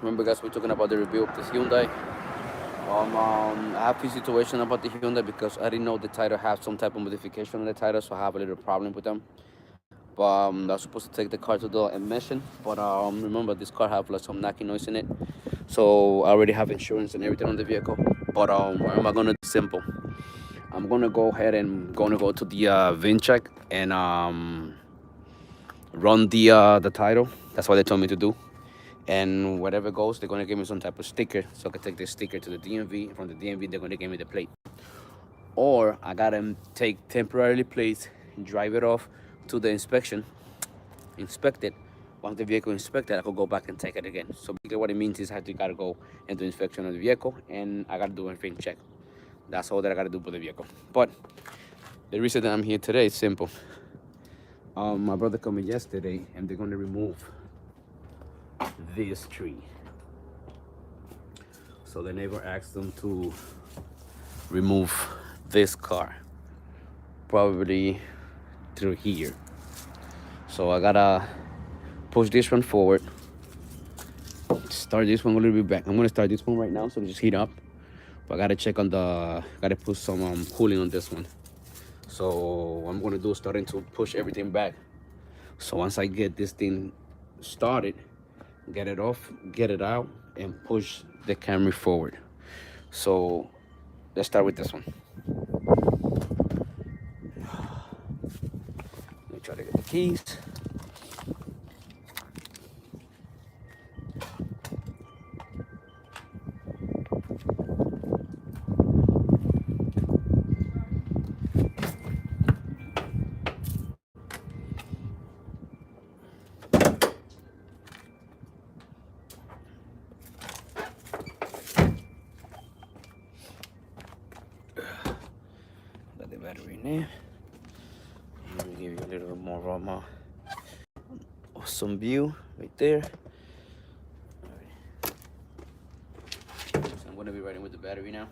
Remember, guys, we're talking about the review of this Hyundai. I have a situation about the Hyundai because I didn't know the title had some type of modification on the title, so I have a little problem with them. But I was supposed to take the car to the emission, but remember this car have like some knocking noise in it, so I already have insurance and everything on the vehicle. But what am I gonna do? Simple. I'm gonna go ahead and gonna go to the VIN check and run the title. That's what they told me to do. And whatever goes, they're gonna give me some type of sticker, so I can take this sticker to the DMV. From the DMV, they're gonna give me the plate, or I gotta take temporarily plates, drive it off to the inspection, inspect it. Once the vehicle inspected, I could go back and take it again. So basically, what it means is gotta go and do inspection of the vehicle, and I gotta do a VIN check. That's all that I gotta do for the vehicle. But the reason that I'm here today is simple. My brother called me yesterday, and they're gonna remove this tree. So the neighbor asked them to remove this car, probably through here. So I gotta push this one forward, start this one a little bit back. I'm gonna start this one right now so it just heat up. But I gotta check on gotta put some cooling on this one. So what I'm gonna do is starting to push everything back. So once I get this thing started, get it off, get it out, and push the Camry forward. So let's start with this one. Let me try to get the keys. Got the battery in there. Let me give you a little bit more of my awesome view right there. Alright. So I'm gonna be riding with the battery now.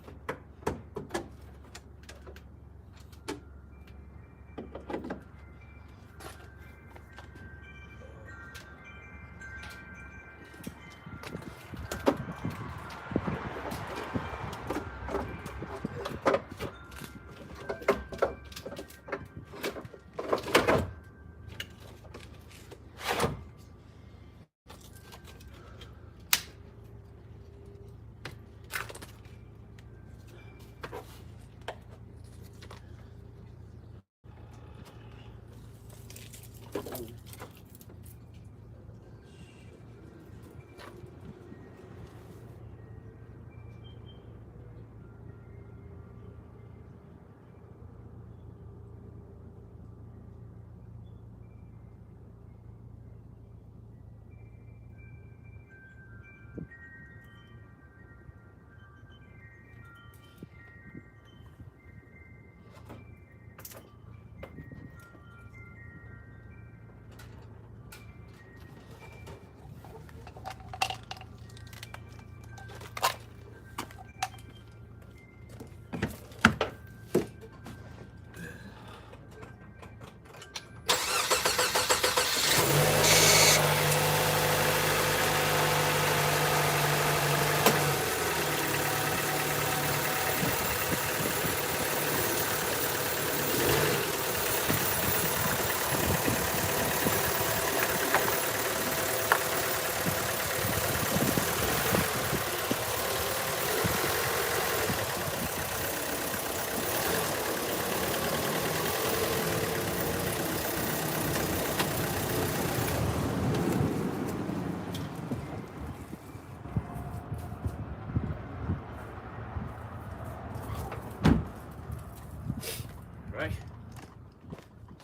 Right.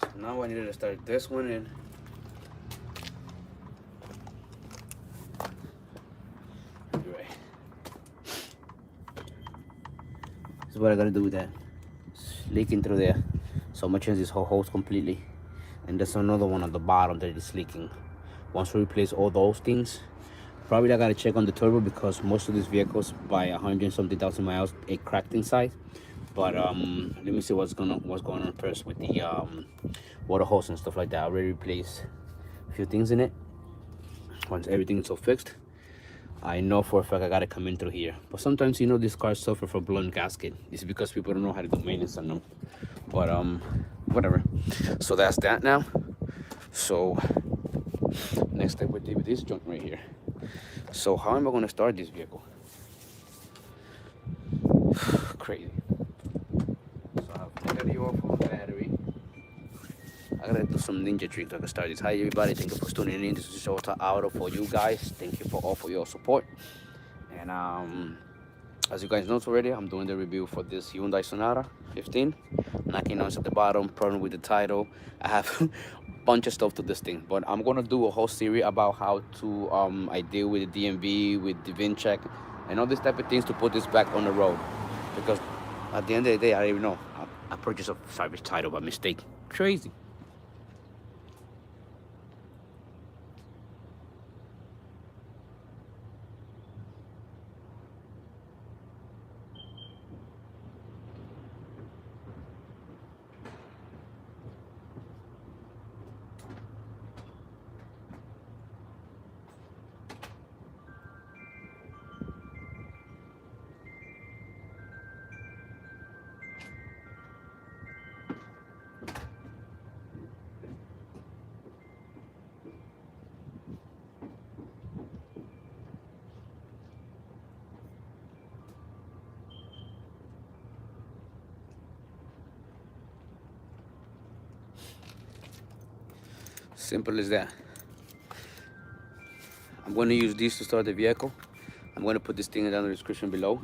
So now I needed to start this one in. Right. This is what I gotta do with that. It's leaking through there. So I'm gonna change this whole hose completely. And there's another one at the bottom that is leaking. Once we replace all those things, probably I gotta check on the turbo because most of these vehicles by 100 and something thousand miles, it cracked inside. But let me see what's going on first with the water hose and stuff like that. I already replaced a few things in it. Once everything is all fixed, I know for a fact I gotta come in through here. But sometimes, these cars suffer from blown gasket. It's because people don't know how to do maintenance on them. But whatever. So that's that now. So next step would be this joint right here. So how am I gonna start this vehicle? Crazy. So I have negative off on the battery. I gotta do some ninja tricks so I can start this. Hi everybody, thank you for tuning in. This is Shota Auto for you guys. Thank you for all for your support. And as you guys know already, I'm doing the review for this Hyundai Sonata 15. Knocking noise at the bottom, problem with the title. I have a bunch of stuff to this thing, but I'm gonna do a whole series about how to I deal with the DMV, with the VIN check, and all these type of things to put this back on the road. Because at the end of the day, I don't even know. I purchased a Salvage title by mistake. Crazy. Simple as that. I'm going to use this to start the vehicle. I'm going to put this thing down in the description below.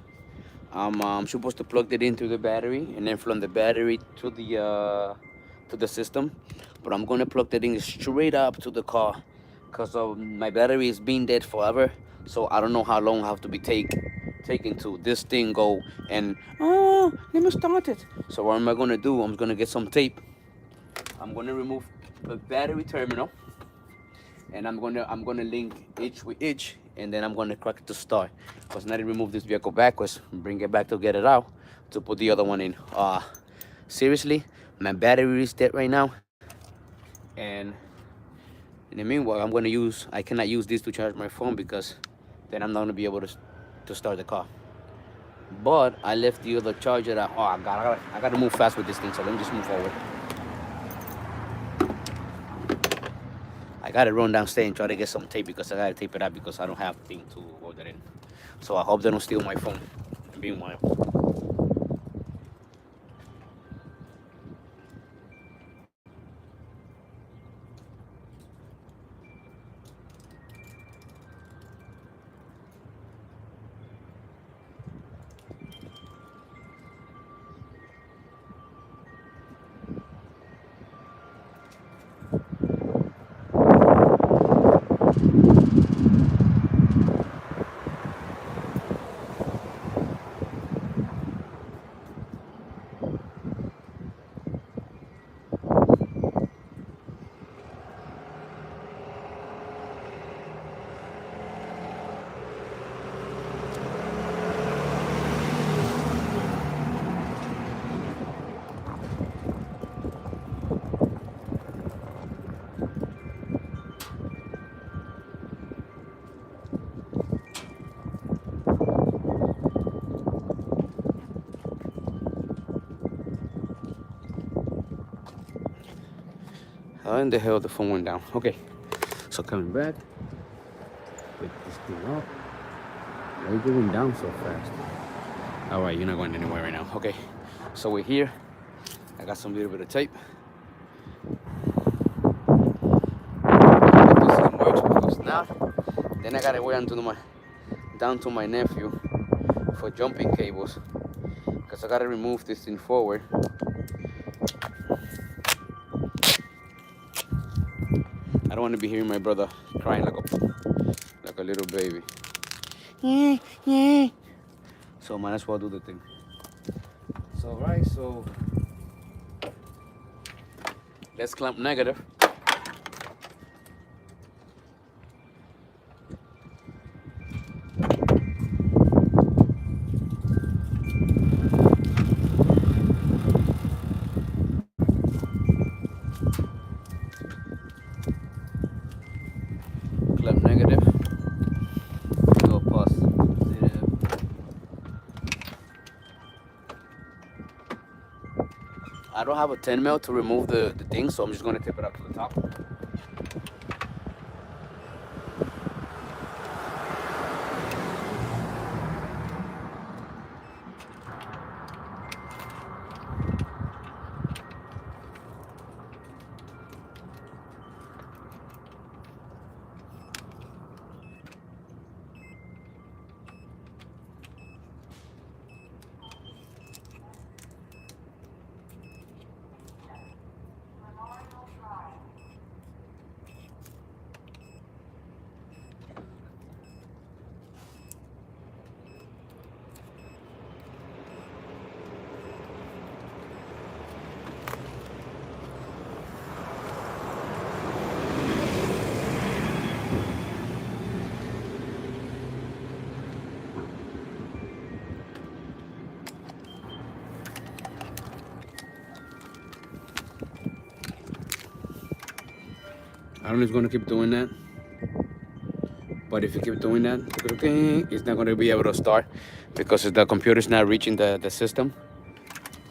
I'm supposed to plug it into the battery and then from the battery to the system. But I'm going to plug that in straight up to the car because my battery is being dead forever. So I don't know how long I have to be taking to this thing go and let me start it. So what am I going to do? I'm going to get some tape. I'm going to remove the battery terminal, and I'm gonna link each with each, and then I'm gonna crack it to start. Because now to remove this vehicle backwards, bring it back to get it out, to put the other one in. Seriously, my battery is dead right now, and in the meanwhile, I cannot use this to charge my phone because then I'm not gonna be able to start the car. But I left the other charger at, I gotta move fast with this thing, so let me just move forward. I gotta run downstairs and try to get some tape because I gotta tape it up because I don't have thing to hold it in. So I hope they don't steal my phone. Meanwhile. How in the hell the phone went down? Okay, so coming back, pick this thing up. Why are you going down so fast? All right, you're not going anywhere right now. Okay, so we're here. I got some little bit of tape. This thing works because now, then I gotta wait until down to my nephew for jumping cables because I gotta remove this thing forward. I don't want to be hearing my brother crying like a little baby. So might as well do the thing. So right, so let's clamp negative. Clamp negative. Go I don't have a 10 mil to remove the thing, so I'm just gonna tip it up to the top. I don't know if it's gonna keep doing that, but if you keep doing that, it's not gonna be able to start because the computer's not reaching the system.